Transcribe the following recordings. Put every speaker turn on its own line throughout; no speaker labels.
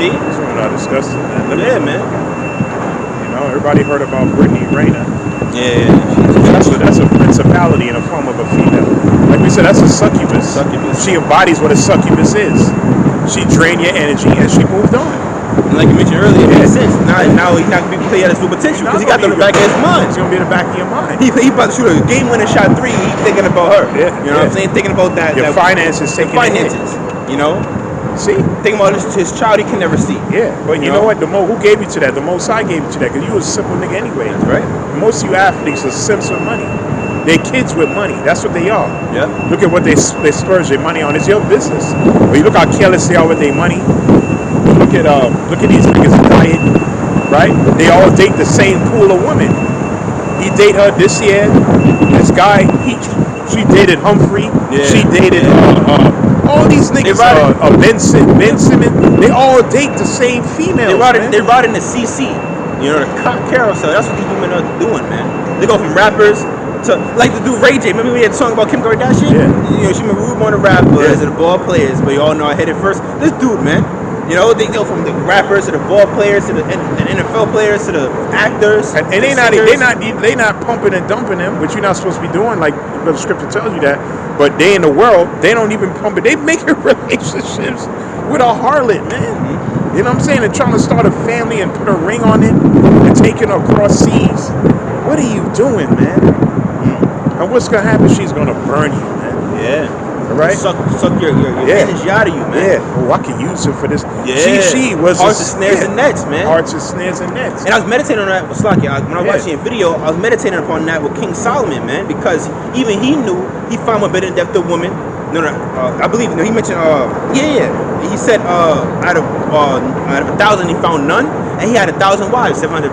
See?
These women are disgusting, man.
Yeah, man.
You know, everybody heard about Brittany Rayner.
Yeah.
That's a principality in the form of a female. Like we said, that's a succubus. She embodies what a succubus is. She drained your energy and she moved on.
And like you mentioned earlier, it makes sense. Now he's not going to be playing at his full potential because he got them in the back of his mind.
It's going to be in the back of your mind.
He about to shoot a game-winning shot 3. He's thinking about her.
Yeah,
you know what I'm saying? Thinking about that.
Your finances taking
finances. You know?
See?
Thinking about his child he can never see.
Yeah, but you know what? Who gave you to that? The Most High gave you to that because you was a simple nigga anyway.
That's right.
Most of you athletes are simps with money. They're kids with money. That's what they are.
Yeah.
Look at what they splurge their money on. It's your business. But you look how careless they are with their money. Look at these niggas diet, right? They all date the same pool of women. He dated her this year. This guy, she dated Humphrey. Yeah. She dated all these niggas. Ben Simmons. They all date the same females.
They ride in the CC. You know, the carousel. That's what these women are doing, man. They go from rappers to, like the dude Ray J. Remember we had a song about Kim Kardashian?
Yeah.
You know, she remember we were on the rappers and the ball players, but you all know I hit it first. This dude, man. You know, they go from the rappers to the ball players to the NFL players to the actors. And they not pumping and dumping them, which you're not supposed to be doing, like the scripture tells you that. But they in the world, they don't even pump it. They making relationships with a harlot, man. Mm-hmm. You know what I'm saying? They're trying to start a family and put a ring on it and taking her across seas. What are you doing, man? And what's gonna happen? She's gonna burn you, man. Yeah.
Right?
Suck your energy out of you, man.
Yeah. Oh, I can use her for this.
Yeah.
She was
hearts and snares and nets, man.
Hearts and snares and nets.
And I was meditating on that with Slaki. When I was watching a video, I was meditating upon that with King Solomon, man, because even he knew he found a better in depth of woman. I believe he mentioned he said out of 1,000 he found none, and he had 1,000 wives, 700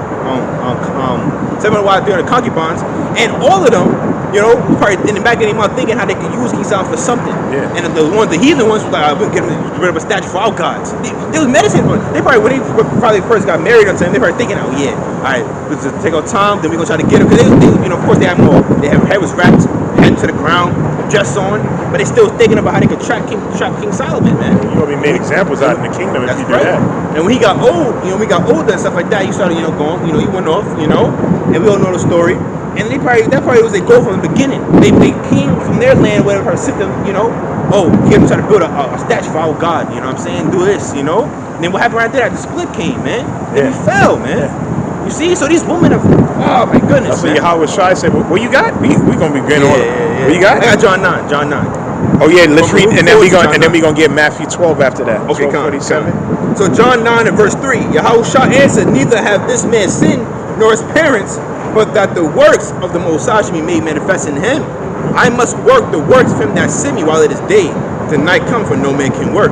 wives, 300 concubines, and all of them, you know, probably in the back of their mind thinking how they could use King Solomon for something. Yeah. And the heathen ones were like, we'll get rid of a statue for our gods. They was meditating on it. They probably, when they first got married on time, they probably thinking, oh yeah, all right, let's just take our time, then we're gonna try to get them. Because they, you know, of course they have more. Their hair was wrapped, head to the ground, dress on, but they still thinking about how they could trap King Solomon, man.
You know, we made examples out in the kingdom if you do that.
And when he got old, you know, we got older and stuff like that, he started, you know, going, you know, he went off, you know, and we all know the story. And that probably was their goal from the beginning. They came from their land, whatever, sit them, you know, here we try to build a statue for our God, you know what I'm saying? Do this, you know? And then what happened right there? The split came, man. Then we fell, man. Yeah. You see? So these women are, oh my goodness.
That's what Yahawashi said. What you got? We gonna be getting all
yeah.
What you got?
I got John 9.
Oh yeah, let's read, and then we gonna get Matthew 12 after that.
Okay,
47.
So John 9 and verse 3, Yahawashi answered, neither have this man sinned nor his parents, but that the works of the Most High should be made manifest in him. I must work the works of him that sent me while it is day. The night comes for no man can work.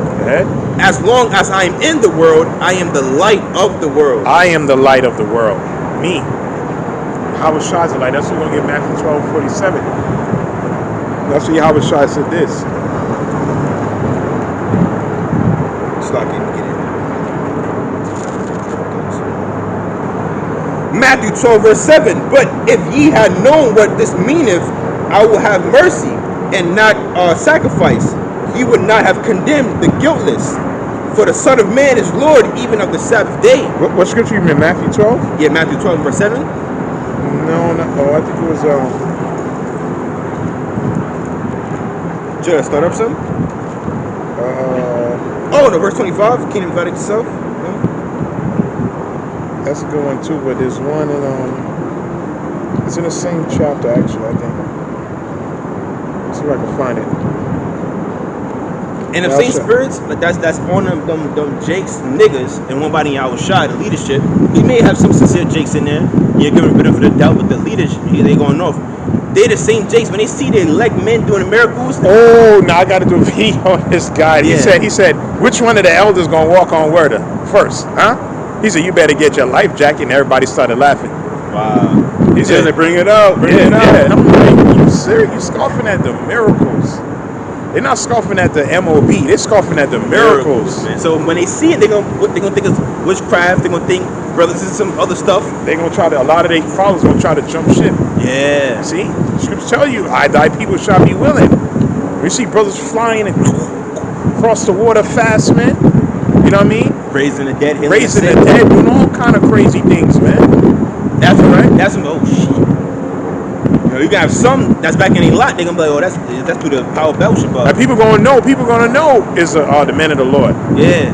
As long as I am in the world, I am the light of the world.
I am the light of the world. Me. Yahawashi is the light. That's what we're going to get Matthew 12:47. That's what Yahawashi said this.
Start getting it. Matthew 12 verse 7. But if ye had known what this meaneth, I will have mercy and not sacrifice, ye would not have condemned the guiltless. For the Son of Man is Lord even of the Sabbath day.
What scripture you mean? Matthew 12?
Yeah, Matthew 12 verse 7.
No. I think it was
Should I start up some? No, verse 25. Kingdom divided itself.
That's a good one too, but there's one in it's in the same chapter actually, I think. Let's see if I can find it.
And the same spirits, but that's on them Jakes niggas and one body Yahawashi, the leadership. He may have some sincere Jakes in there. You're giving a bit of the doubt with the leadership. They going off. They're the same Jakes when they see the elect men doing the miracles.
Oh, now I got to do a video on this guy. He said, which one of the elders gonna walk on water first, huh? He said, you better get your life jacket, and everybody started laughing.
Wow.
He said, bring it up. And I'm like, you serious? You scoffing at the miracles? They're not scoffing at the MOB. They're scoffing at the miracles.
Man. So when they see it, they're gonna think it's witchcraft. They're gonna think brothers and some other stuff.
They're gonna try to. A lot of their followers gonna try to jump ship.
Yeah.
See, scriptures tell you, I thy people shall be willing. We see brothers flying and cross the water fast, man. You know what I mean?
Raising the dead, healing
raising
the
the
sick.
dead, doing all kind of crazy things, man.
That's right. That's some oh shit. You know, you can have some that's back in a lot. They're gonna be like, oh, that's through the power of Beelzebub.
Like people gonna know is the men of the Lord.
Yeah.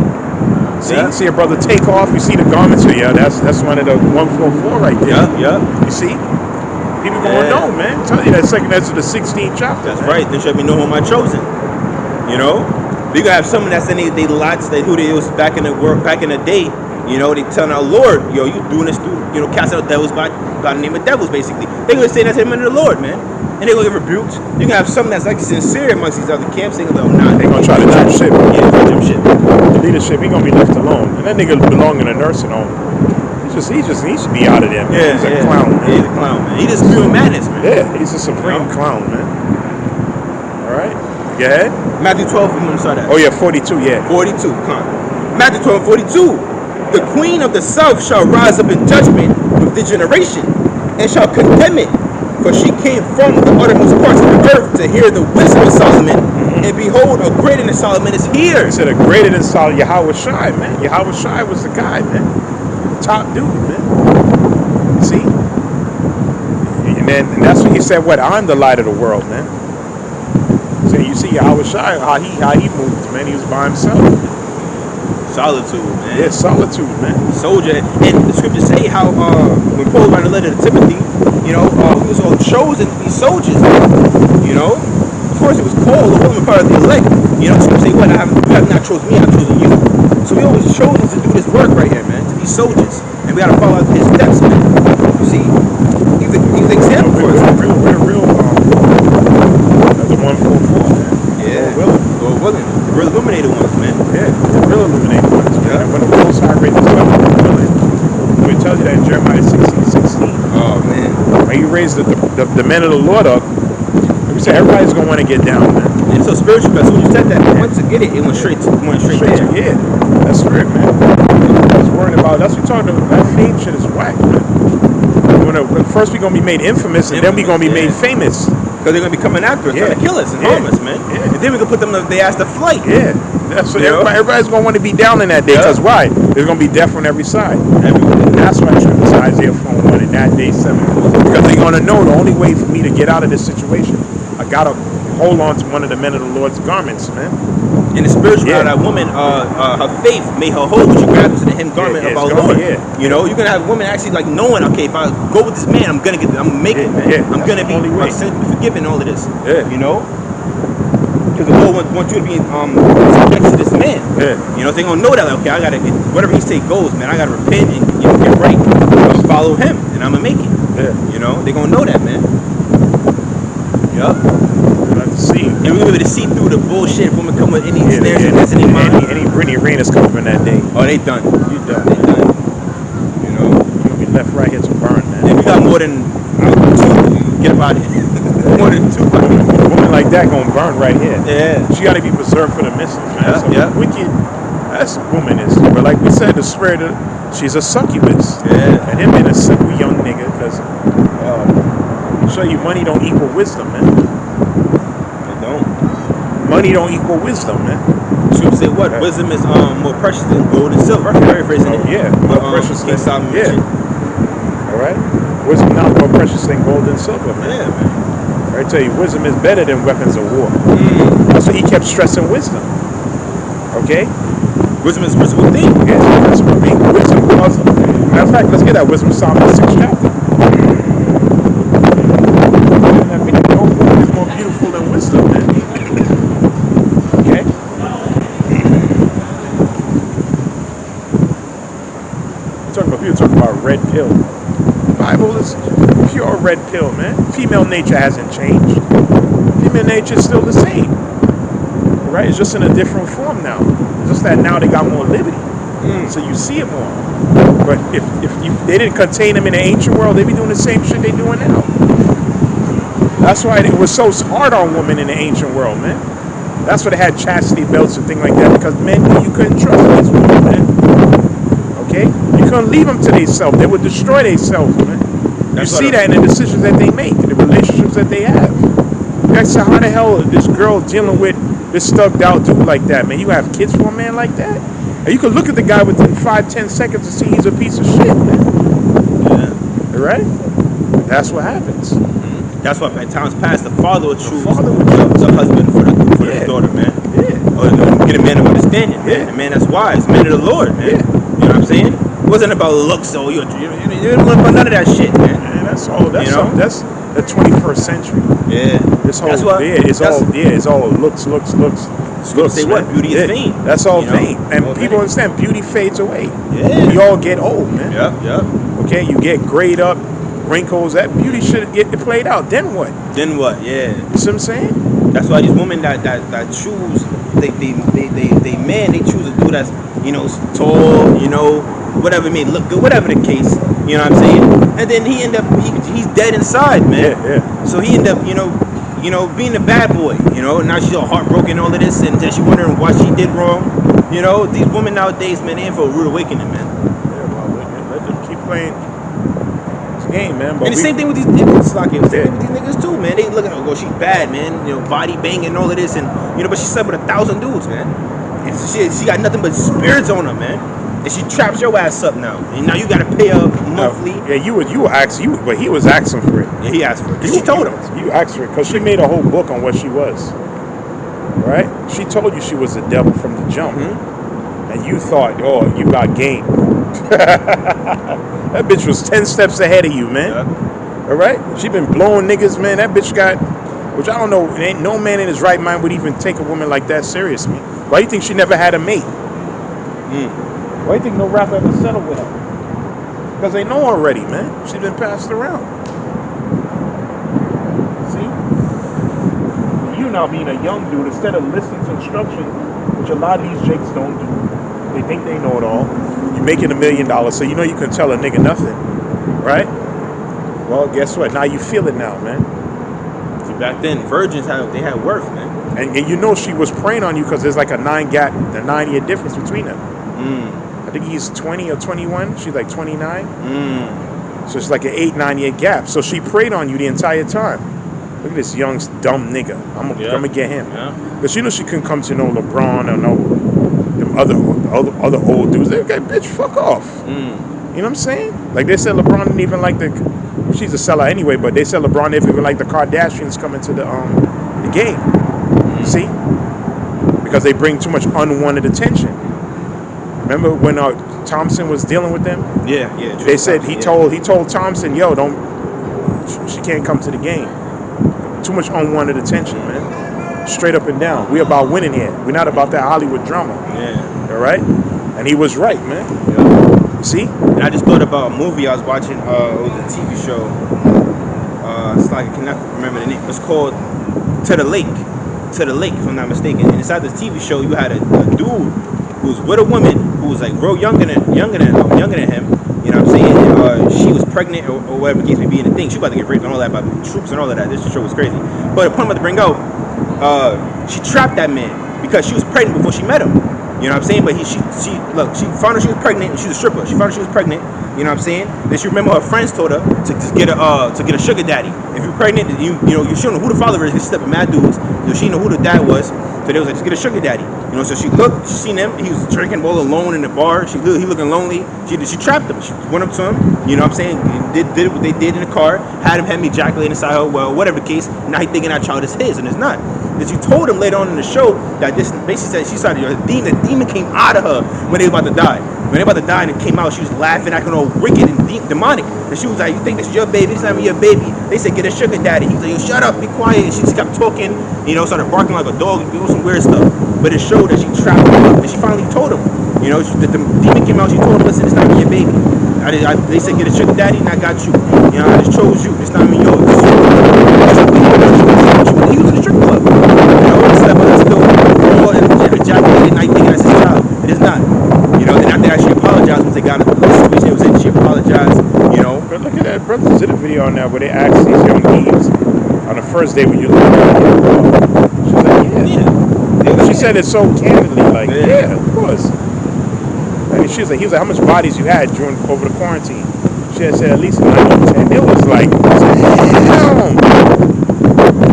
See a brother take off. You see the garments. So yeah, that's one of the 144 right there.
Yeah.
You see, people gonna know, man. Tell you that second that's the 16th chapter.
That's
man.
right. Then shall be know whom I chosen. You know, we gonna have someone that's in they lots that who they was back in the world back in the day. You know, they telling our Lord, yo, you doing this, casting out devils by the name of devils, basically. They gonna say that's the name of the Lord, man. And they gonna get rebuked. You can have something that's like sincere amongst these other camps. They gonna be like, oh, nah.
They gonna try to jump ship.
Yeah, try to jump ship.
The leadership, he gonna be left alone. And that nigga belong in a nursing home. He should be out of there, man. He's a clown, man.
He's a clown, man. He just spewing madness, man.
Yeah, he's a supreme clown, man. All right, go ahead.
Matthew 12, we want to start at.
Oh yeah, 42, yeah.
42, come on. Matthew 12, 42. The queen of the south shall rise up in judgment with the generation, and shall condemn it, for she came from the uttermost parts of the earth to hear the wisdom of Solomon. And behold, a greater than Solomon is here.
He said a greater than Solomon, Yahawashi, man. Yahawashi was the guy, man. Top dude, man. See? And that's what he said, what? I'm the light of the world, man. So you see Yahawashi, how he moved, man. He was by himself.
Solitude, man.
Yeah, solitude, man.
Soldier. And the scriptures say how when Paul wrote a letter to Timothy, he was all chosen to be soldiers. You know? Of course, it was Paul, the woman part of the elect. You know, the scriptures say, what? You have not chosen me, I've chosen you. So we always chosen to do this work right here, man, to be soldiers. And we gotta follow his steps, man. You see? He's an example for us.
Real, that's the 144, man.
Yeah. Lord willing. The real illuminated ones, man.
Yeah, the real illuminated ones, man. When the Most High raised his up, it tells you that in Jeremiah 16:16.
Oh, man.
When he raised the men of the Lord up, we say everybody's gonna want to get down, man.
And so spiritual, because when you said that, once to get it, it went straight there.
Yeah, that's right, man. I was worrying about, that's what we're talking about. That fame shit is whack, man. First we're gonna be made infamous, and then we're gonna be made famous.
Because they're gonna be coming after us, trying to kill us and harm us, man.
Yeah.
And then we can put them they ask to flight.
Yeah. That's what everybody's gonna want to be down in that day. Because why? There's gonna be death on every side. And that's why I tripped Isaiah 4:1 in that day 7. Because they're gonna know the only way for me to get out of this situation, I gotta hold on to one of the men of the Lord's garments, man.
In the spiritual realm, that woman, her faith made her whole, but she grabbed to the hem garment of our Lord. You know, you're gonna have women actually like knowing, okay, if I go with this man, I'm gonna make it, man. I'm gonna be forgiven, all of this.
Yeah.
You know, because the Lord wants you to be subject to this man.
Yeah.
You know, they're gonna know that. Like, okay, I gotta whatever he say goes, man. I gotta repent and get right. Follow him, and I'm gonna make it.
Yeah.
You know, they're gonna know that, man. Yup.
See.
And we're gonna be able to see through the bullshit. Women come with any snares and that's in their mind.
Any Brittany Reynolds coming from that day.
Oh, they done.
You done.
They done. You know.
You're gonna be left right here to burn, man.
If we got more than 2, get about it. More than 2.
A woman like that gonna burn right here.
Yeah.
She gotta be preserved for the message, man.
Yeah.
Wicked. That woman is. But like we said, the spirit of, she's a succubus.
Yeah.
And him being a simple young nigga, because show you money don't equal wisdom, man. Money don't equal wisdom, man.
Scripture say what? Wisdom is more precious than gold and silver. Paraphrasing it.
Yeah, more precious than
Solomon.
Yeah. All right. Wisdom not more precious than gold and silver, man.
Yeah, man.
I tell you, wisdom is better than weapons of war. That's why he kept stressing wisdom. Okay.
Wisdom is a principal thing.
Yes, that's what being wisdom. Matter of fact, let's get that wisdom Psalm 6th chapter. No woman is more beautiful than wisdom, man. Okay? People talk about red pill. The Bible is pure red pill, man. Female nature hasn't changed. Female nature is still the same. Right? It's just in a different form now. It's just that now they got more liberty. So you see it more. But if they didn't contain them in the ancient world, they'd be doing the same shit they're doing now. That's why it was so hard on women in the ancient world, man. That's why they had chastity belts and things like that, because men, you couldn't trust these women, man. Okay? You couldn't leave them to themselves. They would destroy themselves, man. You see that in the decisions that they make, the relationships that they have. That's how the hell this girl dealing with this thugged out dude like that, man. You have kids for a man like that? And you can look at the guy within 5-10 seconds and see he's a piece of shit, man.
Yeah.
Right? That's what happens.
That's why in times past the father would choose
father would choose.
the husband for his daughter, man.
Yeah.
Or get a man of understanding, man.
Yeah.
A man that's wise, man of the Lord, man.
Yeah.
You know what I'm saying? It wasn't about looks, so you didn't want none of that shit, man.
Man, that's all. That's
You know?
that's the 21st century.
Yeah.
This whole
That's what,
it's all looks.
Say
Man.
what? Beauty is vain.
That's all
You know?
vain. And
All
people
vain.
understand beauty fades away.
Yeah.
We all get old, man.
Yep.
Okay, you get grayed up, wrinkles. That beauty should get played out. Then what?
Then what? Yeah.
You see what I'm saying?
That's why these women that choose they choose a dude that's, you know, tall, you know, whatever it may look good, whatever the case, you know what I'm saying? And then he end up he's dead inside, man.
Yeah.
So he end up, you know, being a bad boy, you know. Now she's all heartbroken, all of this, and then she wondering what she did wrong. You know, these women nowadays, man, they in for a rude awakening, man.
Yeah, well, let them keep playing this game, man. But
And the same thing with these niggas, like same thing with these niggas too, man. They looking, oh, she's bad, man. You know, body banging, all of this, and you know, but she slept with 1,000 dudes, man. And she got nothing but spirits on her, man. And she traps your ass up now, and now you gotta pay her monthly.
Yeah, you were asking, but he was asking for it.
Yeah, he asked for it. Cause she told him.
You asked for it because she made a whole book on what she was. Right? She told you she was the devil from the jump, and you thought, oh, you got game. That bitch was 10 steps ahead of you, man.
Yeah.
All right? She been blowing niggas, man. That bitch got, which I don't know, ain't no man in his right mind would even take a woman like that seriously. Why do you think she never had a mate? Why do you think no rapper ever settled with her? Because they know already, man. She's been passed around. See? You now being a young dude, instead of listening to instructions, which a lot of these jakes don't do. They think they know it all. You're making $1 million, so you know you can tell a nigga nothing. Right? Well, guess what? Now you feel it now, man.
See, back then, virgins had worth, man.
And you know she was preying on you because there's like a 9-year difference between them. I think he's 20 or 21. She's like 29. So it's like an 8-9 year gap. So she preyed on you the entire time. Look at this young dumb nigga. I'm gonna get him.
Yeah.
But you know she couldn't come to no LeBron or no them other old dudes. They got bitch fuck off. You know what I'm saying? Like they said LeBron didn't even like she's a seller anyway, but they said LeBron didn't even like the Kardashians coming to the game. See? Because they bring too much unwanted attention. Remember when Thompson was dealing with them?
Yeah.
They said he told Thompson, yo, she can't come to the game. Too much unwanted attention, man. Straight up and down. We're about winning here. We're not about that Hollywood drama.
Yeah.
All right? And he was right, man.
Yeah.
See?
And I just thought about a movie I was watching. It was a TV show. It's like I cannot remember the name. It's called To the Lake. To the Lake, if I'm not mistaken. And inside this TV show, you had a dude who was with a woman who was like real younger than him. You know what I'm saying? And, she was pregnant or whatever the case may be in the thing. She was about to get raped and all that by the troops and all of that. This show was crazy. But the point I'm about to bring out, she trapped that man because she was pregnant before she met him. You know what I'm saying? But she found out she was pregnant, and she's a stripper. She found out she was pregnant. You know what I'm saying? Then she remember her friends told her to get a sugar daddy. If you're pregnant, you she don't know who the father is. She slept with mad dudes. You know, she didn't know who the dad was. So they was like, just get a sugar daddy. You know, so she seen him. He was drinking all alone in the bar. He looking lonely. She trapped him. She went up to him. You know what I'm saying? Did what they did in the car. Had him ejaculate inside her. Well, whatever the case. Now he thinking that child is his, and it's not. That you told him later on in the show that this basically said she started a demon. The demon came out of her when they were about to die. When they were about to die and it came out, she was laughing, acting all wicked and demonic. And she was like, "You think this is your baby? This not even your baby." They said, "Get a sugar daddy." He was like, "Yo, shut up, be quiet." And she just kept talking, started barking like a dog, doing some weird stuff. But it showed that she trapped him up, and she finally told him. The demon came out. She told him, "Listen, it's not even your baby." They said, "Get a sugar daddy," and I got you. I just chose you. It's not even yours. He was in the strip club. Slept with us still all ejaculated, and I think that's his child. It is not. And after that, she apologized once they got into the situation. It was in. She apologized.
But look at that, brother. Did a video on that where they asked these young thieves on the first day when you look at it. She was like, yeah. She said it so candidly, like, yeah, of course. I mean, he was like, how much bodies you had over the quarantine? She had said at least 9 or 10. It was like, damn.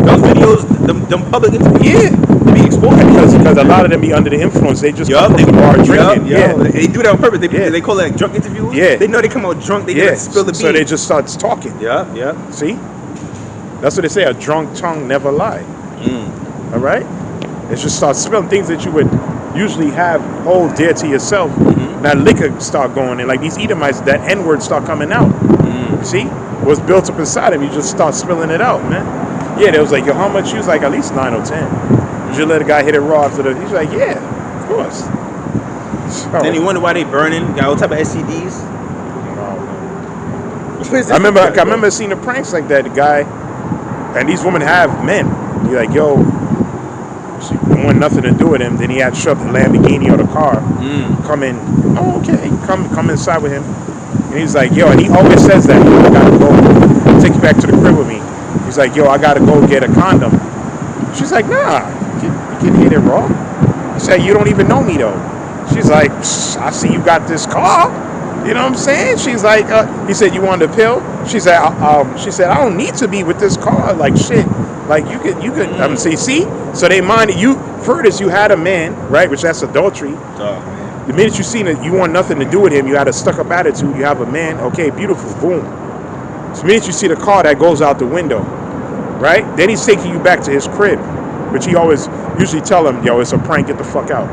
Those videos, them public interviews, they be exposed
because a lot of them be under the influence. They just come from the bar drinking.
They do that on purpose. They call it like drunk interviews.
Yeah.
They know they come out drunk. They just spill the beans.
So they just start talking.
Yeah.
See, that's what they say. A drunk tongue never lie. All right. It just starts spilling things that you would usually hold dear to yourself. That liquor start going in. Like these Edomites, that N-word start coming out. See, what's built up inside him, you just start spilling it out, man. Yeah, they was like, yo, how much? He was like, at least 9 or 10. Did you let a guy hit it raw after the? He's like, yeah, of course. So,
then you wonder why they burning. Got all type of STDs.
I remember seeing the pranks like that. The guy, and these women have men. You're like, yo, she want nothing to do with him. Then he had shoved the Lamborghini or the car. Come in. Oh, okay. Come inside with him. And he's like, yo, and he always says that. I gotta go take you back to the crib with me. He's like, yo, I gotta go get a condom. She's like, nah, you can hit it raw. He said, you don't even know me though. She's like, I see you got this car. You know what I'm saying? She's like, he said, you want a pill? She said, I don't need to be with this car. Like shit. Like you could. See. So they minded you. Furthest, you had a man, right? Which that's adultery. The minute you seen it, you want nothing to do with him. You had a stuck-up attitude. You have a man. Okay, beautiful. Boom. So the minute you see the car, that goes out the window, right? Then he's taking you back to his crib, which he usually tell him, yo, it's a prank. Get the fuck out.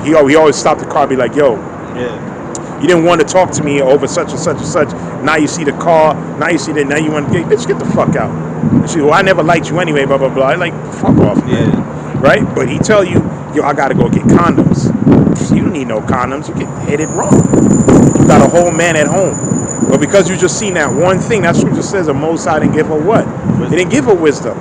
He always stop the car. Be like, yo, you didn't want to talk to me over such and such and such. Now you see the car. Now you see that. Now you want to get the fuck out. And she, well, I never liked you anyway. Blah blah blah. I like fuck off. Right? But he tell you, yo, I gotta go get condoms. You don't need no condoms. You can hit it wrong. You got a whole man at home. But because you just seen that one thing, that scripture says the Most High didn't give her what? He didn't give her wisdom.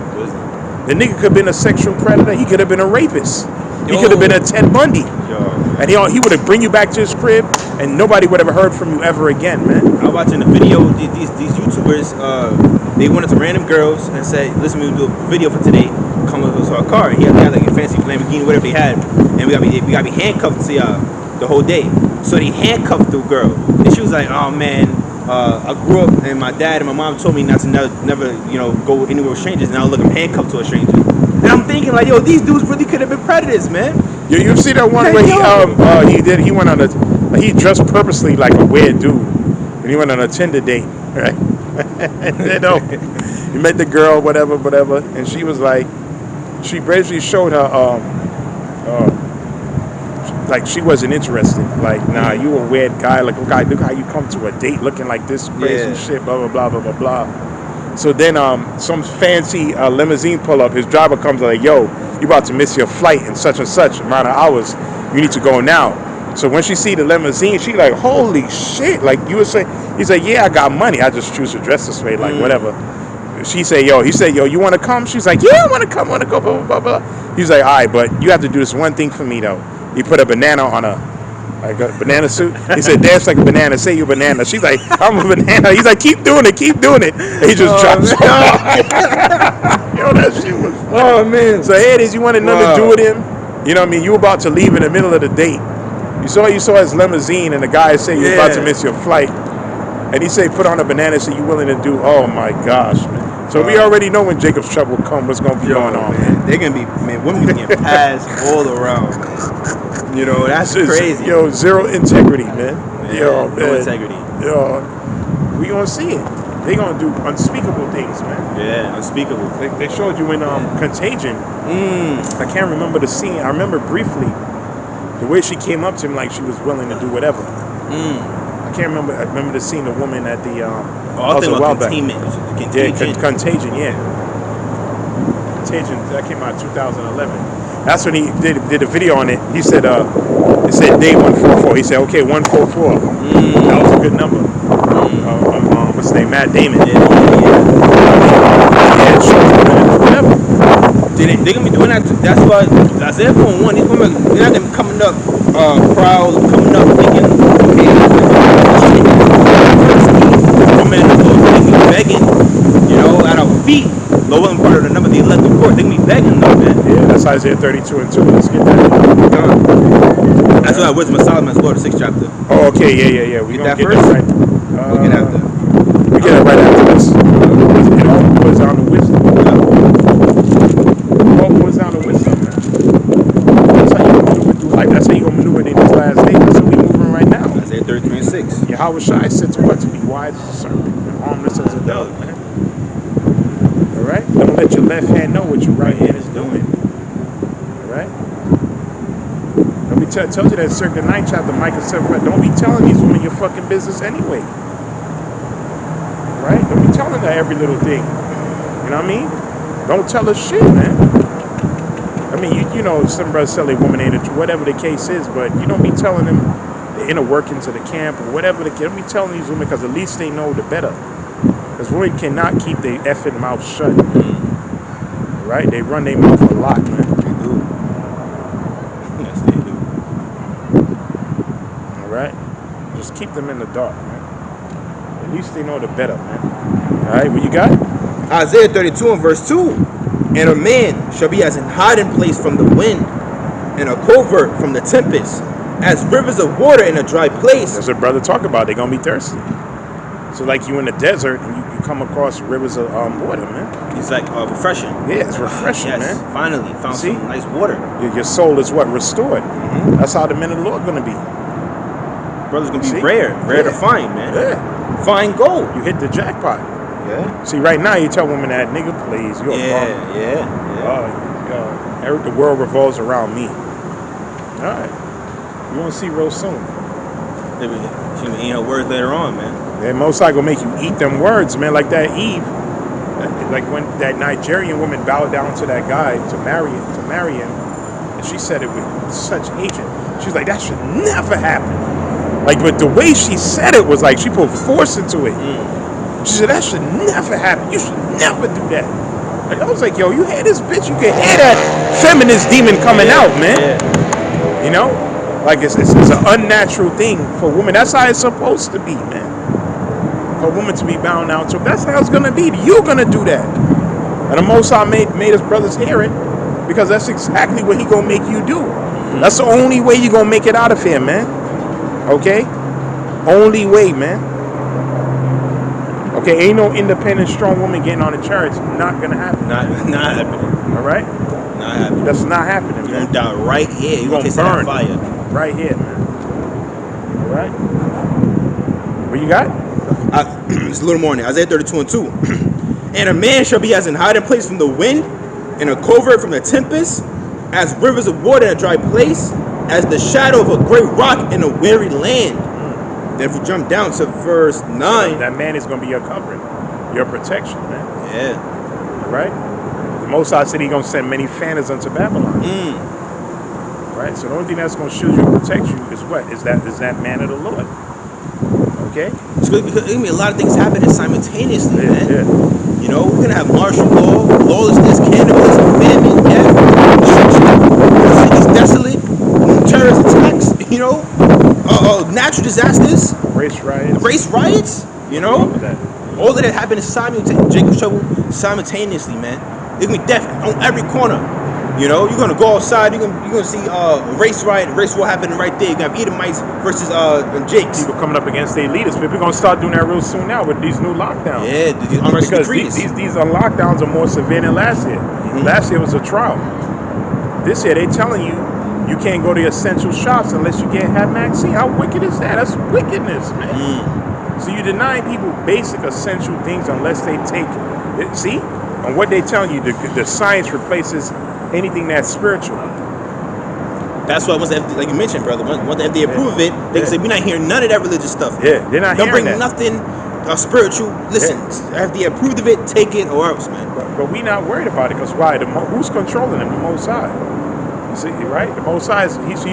The nigga could have been a sexual predator. He could have been a rapist. He could have been a Ted Bundy. And he would have bring you back to his crib, and nobody would have heard from you ever again, man.
I was watching a video. These YouTubers, they wanted some random girls and said, listen, we do a video for today. Come with us to our car. He had like a fancy Lamborghini, whatever they had, and we gotta be handcuffed to the whole day. So they handcuffed the girl, and she was like, "Oh man, I grew up, and my dad and my mom told me not to never go anywhere with strangers. Now look, I'm handcuffed to a stranger." And I'm thinking like, yo, these dudes really could have been predators, man.
You see that one where he went on he dressed purposely like a weird dude, and he went on a Tinder date, right? He met the girl, whatever, and she was like. She basically showed her, like she wasn't interested. Like, nah, you a weird guy. Like, look how you come to a date looking like this crazy shit. Blah blah blah blah blah blah. So then, some fancy limousine pull up. His driver comes like, yo, you about to miss your flight in such and such amount of hours. You need to go now. So when she see the limousine, she like, holy shit! Like you would say, he's like, yeah, I got money. I just choose to dress this way, like whatever. He said, yo, you want to come? She's like, yeah, I want to come, I want to go, blah, blah, blah, blah. He's like, all right, but you have to do this one thing for me, though. He put a banana on a banana suit. He said, dance like a banana, say you a banana. She's like, I'm a banana. He's like, keep doing it. And he just drops off. Yo, that shit was funny.
Oh, man.
So here it is, you wanted nothing to do with him. You know what I mean? You about to leave in the middle of the date. You saw his limousine, and the guy said you're about to miss your flight. And he said, put on a banana, so you willing to do, oh my gosh, man. So we already know when Jacob's trouble come, what's going to be going on, man.
They're going to be, man, women going to get passed all around, man. You know, that's crazy.
Yo, zero integrity, man.
No integrity.
Yo, we going to see it. They going to do unspeakable things, man.
Yeah, unspeakable.
They showed you in Contagion. I can't remember the scene. I remember briefly the way she came up to him like she was willing to do whatever. I can't remember. I remember the scene, the woman at the
Contagion.
Contagion, yeah. Contagion, that came out in 2011. That's when he did a video on it. He said, it said day 144. He said, okay, 144. That was a good number. What's his name? Matt Damon.
They're gonna be doing that. That's why Isaiah 4:1. These women, they're not gonna be coming up, proud, coming up thinking, okay, women are begging, at our feet, lower part of the number, the elected court. They gonna be begging them, man.
Yeah, that's Isaiah 32:2. Let's get that.
That's why Wisdom of Solomon is the 6th chapter.
Oh, okay, yeah. We gonna get
first?
that right.
We'll get after.
We get it right after this. It all boils down to wisdom. Yahawashi said to what? To be wise as a serpent and harmless as a dove, man. All right? Don't let your left hand know what your right hand is doing. All right? Don't be told you that circa 9 chapter, Micah 7, don't be telling these women your fucking business anyway. Right? Don't be telling her every little thing. You know what I mean? Don't tell her shit, man. I mean, you know, some brothers tell a woman ain't whatever the case is, but you don't be telling them the inner workings of the camp or whatever the case. Don't be telling these women because at least they know the better. Because women cannot keep their effing mouth shut. Right? They run their mouth a lot, man.
They do. Yes, they do.
All right? Just keep them in the dark, man. At least they know the better, man. All right, what you got?
Isaiah 32 and verse 2. And a man shall be as an hiding place from the wind, and a covert from the tempest, as rivers of water in a dry place.
That's what brother talk about. They're going to be thirsty. So like you in the desert and you come across rivers of water, man.
It's like refreshing.
Yeah, it's refreshing,
yes,
man.
Finally found some nice water.
Your soul is what? Restored. That's how the men of the Lord going to be.
Brother's going to be rare to find, man.
Yeah.
Find gold.
You hit the jackpot.
Yeah.
See, right now you tell women that nigga, please, you're a bum.
Yeah.
The world revolves around me. All right. You want to see real soon.
She gonna eat her words later on, man.
Yeah, most likely gonna make you eat them words, man. Like that Eve, like when that Nigerian woman bowed down to that guy to marry him, and she said it with such hatred. She's like, that should never happen. Like, but the way she said it was like she put force into it. She said, that should never happen. You should never do that. Like, I was like, yo, you hear this bitch? You can hear that feminist demon coming out, man.
Yeah.
You know? Like, it's an unnatural thing for women. That's how it's supposed to be, man. For a woman to be bound down to. That's how it's going to be. You're going to do that. And the Most High made his brothers hear it because that's exactly what he going to make you do. That's the only way you're going to make it out of here, man. Okay? Only way, man. Okay, ain't no independent, strong woman getting on the chariots. Not gonna happen.
Not happening.
All right?
Not happening.
That's not happening,
You're
man.
gonna die right here. You're gonna taste that fire.
Right here, man. All right? What you got?
It's a little more than Isaiah 32 and 2. And a man shall be as an hiding place from the wind, and a covert from the tempest, as rivers of water in a dry place, as the shadow of a great rock in a weary land. Then if we jump down to verse 9.
That man is going to be your covering, your protection, man.
Yeah.
Right? The Most High said he's going to send many fanners unto Babylon. Right? So the only thing that's going to shield you and protect you is what? Is that man of the Lord. Okay?
It's good because there's going to be a lot of things happening simultaneously, man.
Yeah.
You know, we're going to have martial law, lawlessness, cannibalism, famine, death, destruction. The city's desolate, terrorist attacks, you know, natural disasters,
Race riots,
you know, all of that happening simultaneously, man. There's gonna be death on every corner. You know, you're gonna go outside, you're gonna see race war happening right there. You're gonna have Edomites versus Jakes.
People coming up against their leaders. People are gonna start doing that real soon now with these new lockdowns.
Yeah, these unrest
because
decrees.
These lockdowns are more severe than last year. Last year was a trial. This year they telling you can't go to essential shops unless you have vaccine. How wicked is that? That's wickedness, man. So you denying people basic essential things unless they take it. See? And what they telling you, the science replaces anything that's spiritual.
That's why once the FDA, like you mentioned, brother, once the FDA approve of it, they can say we're not hearing none of that religious stuff.
Yeah, they're not hearing that.
Don't bring nothing spiritual. Listen, FDA approved of it, take it or else, man.
But we not worried about it because why? Who's controlling them? The Most High. See, right? The Most High he's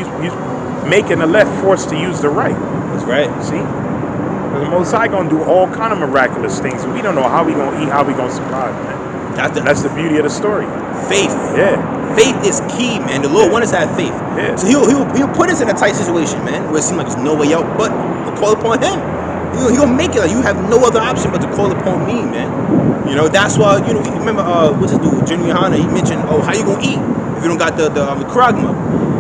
making the left forced to use the right.
That's right.
See? The Most High gonna do all kind of miraculous things, and we don't know how we gonna eat, how we gonna survive, man. That's the beauty of the story.
Faith.
Yeah.
Faith is key, man. The Lord wants us to have faith.
Yeah.
So he'll put us in a tight situation, man, where it seems like there's no way out but to call upon him. He'll make it like you have no other option but to call upon me, man. You know, that's why, you know, remember what's this dude, Jimmy Yohana, he mentioned, how you gonna eat if you don't got the charagma?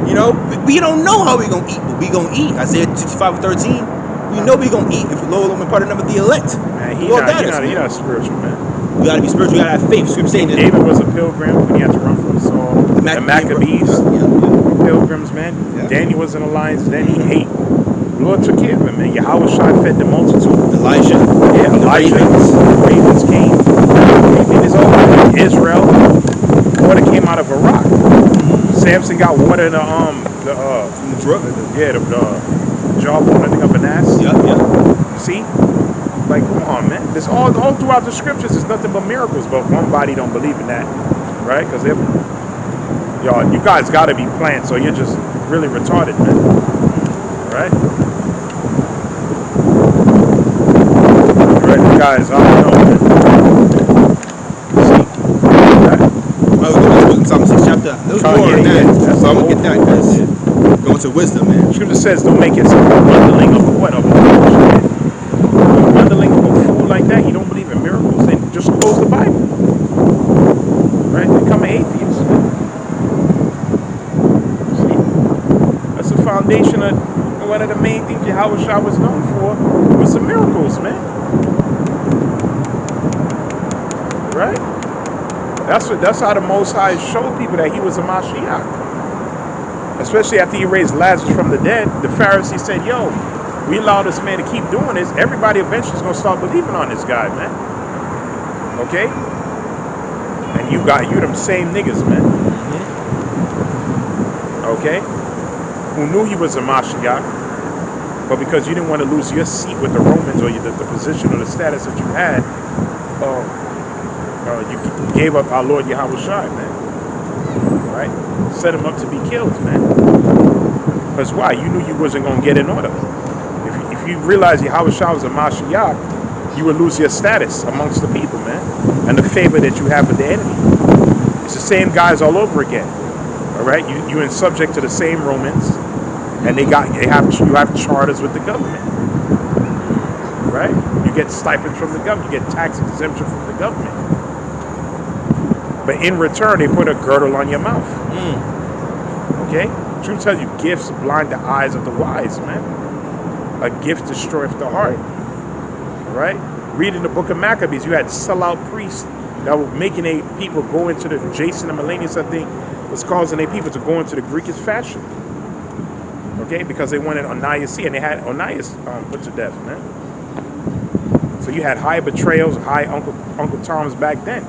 You know, we don't know how we gonna eat, but we gonna eat. Isaiah 65:13. We know we gonna eat if the Lord only part of number the elect.
Man, he's not spiritual, man.
You gotta be spiritual, you gotta have faith. Scripture saying that
David was a pilgrim when he had to run from Saul. The Maccabees, pilgrims, man. Yeah. Daniel was in the lions, then he ate. The Lord took care of him, man. Yahawashi fed the multitude.
Elijah.
Yeah,
The
Elijah.
ravens.
Ravens came. Everything is all Israel. Water came out of a rock. Samson got water in the
In the brook.
the jawbone, I think, of an ass.
Yep.
See? Like, come on, man. This all throughout the scriptures is nothing but miracles, but one body don't believe in that, right? Because y'all, you guys got to be plants, so you're just really retarded, man. Right? Right, guys, I don't know, man. See? Right?
I was going to Wisdom 6 chapter. There's more in that.
That's
So
the
I'm going to
whole
get that,
thing right
guys.
there.
Going to wisdom, man.
Scripture says, don't make yourself a bundling of what? Of a bundling of a fool like that. You don't believe in miracles, then just close the Bible. Right? Become an atheist. See? That's the foundation of one of the main things Yahawashi was known for was the miracles, man. Right? That's how the Most High showed people that he was a Mashiach. Especially after he raised Lazarus from the dead, the Pharisees said, yo, we allow this man to keep doing this, everybody eventually is going to start believing on this guy, man. Okay? And you them same niggas, man. Okay? Who knew he was a Mashiach, but because you didn't want to lose your seat with the Romans or the position or the status that you had, you gave up our Lord Yahawashi, man. Right? Set him up to be killed, man. Because why? You knew you wasn't going to get in order. If you realize Yahawashi was a Mashiach, you would lose your status amongst the people, man. And the favor that you have with the enemy. It's the same guys all over again. All right? You're in subject to the same Romans. And you have charters with the government. Right? You get stipends from the government. You get tax exemption from the government. But in return, they put a girdle on your mouth. Okay? Truth tells you, gifts blind the eyes of the wise, man. A gift destroyeth the heart. Right? Read in the book of Maccabees, you had sellout priests that were making people go into the Jason and Melanius, I think, was causing people to go into the Greekish fashion. Okay? Because they wanted Onias, and they had Onias put to death, man. So you had high betrayals, high Uncle Toms back then.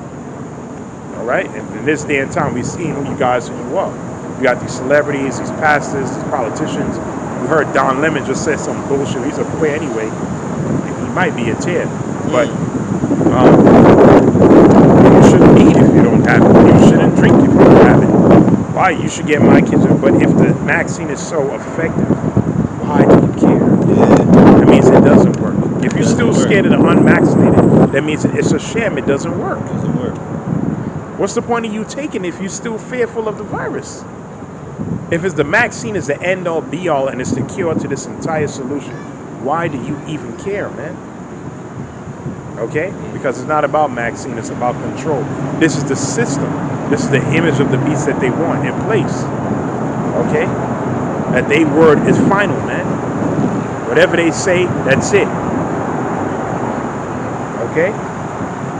All right, and in this day and time, we've seen who you are. You got these celebrities, these pastors, these politicians. We heard Don Lemon just said some bullshit. He's a queer anyway. He might be a 10, but you shouldn't eat if you don't have it. You shouldn't drink if you don't have it. Why? You should get my kids. But if the vaccine is so effective, why do you care? That means it doesn't work. If you're still scared of the unvaccinated, that means it's a sham. It doesn't work. What's the point of you taking if you're still fearful of the virus? If the vaccine is the end all be all and it's the cure to this entire solution, why do you even care, man? Okay? Because it's not about vaccine, it's about control. This is the system. This is the image of the beast that they want in place. Okay? That they word is final, man. Whatever they say, that's it. Okay?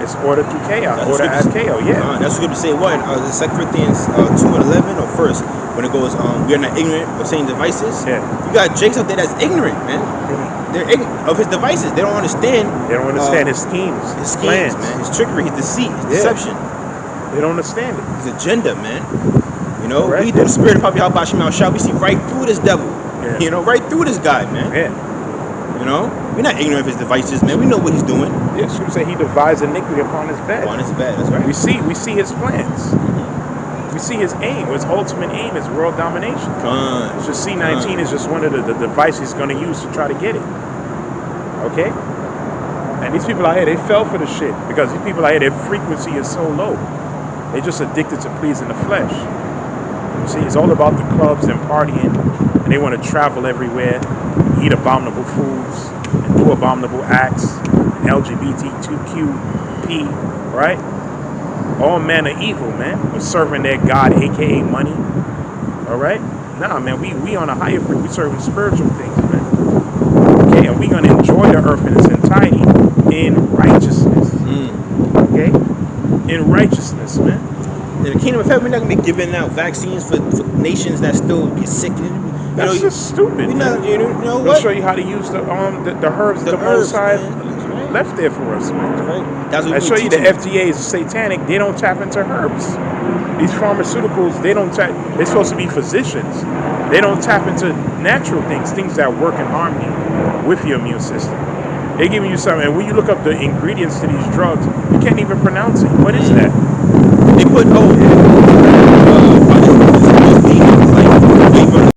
It's order through chaos. Order as chaos, yeah.
That's what you say. What? The 2 Corinthians 2:11 or first when it goes, we are not ignorant of Satan's devices.
Yeah.
You got Jakes out there that's ignorant, man. They're ignorant of his devices. They don't understand.
They don't understand his schemes,
his
plans,
man. His trickery, his deceit, his deception.
They don't understand it.
His agenda, man. You know,
Correct.
we through the spirit of Yahawashi shall we see right through this devil.
Yeah.
You know, right through this guy, man.
Yeah.
You know, we're not ignorant of his devices, man. We know what he's doing.
Yeah, Scripture say he devised iniquity upon his bed.
Upon his bed, that's right.
We see his plans. We see his aim. His ultimate aim is world domination. It's just C-19 is just one of the devices he's going to use to try to get it. Okay? And these people out here, they fell for the shit because these people out here, their frequency is so low. They're just addicted to pleasing the flesh. You see, it's all about the clubs and partying, and they want to travel everywhere, eat abominable foods, and do abominable acts, LGBTQP, right? All men are evil, man. We're serving their God, aka money. All right? Nah, man, we on a higher frequency. We serving spiritual things, man. Okay, and we're gonna enjoy the earth in its entirety in righteousness. Okay? In righteousness, man.
In the kingdom of heaven, we're not gonna be giving out vaccines for nations that still get sick.
That's just stupid.
You know
They'll
what?
show you how to use the herbs the Most
herbs,
High
man.
left there for us, man.
That's right. That's what
I
we
show you the
teaching.
FDA is satanic. They don't tap into herbs. These pharmaceuticals, they don't tap. They're supposed to be physicians. They don't tap into natural things that work in harmony with your immune system. They're giving you something, and when you look up the ingredients to these drugs, you can't even pronounce it. What is that?
They put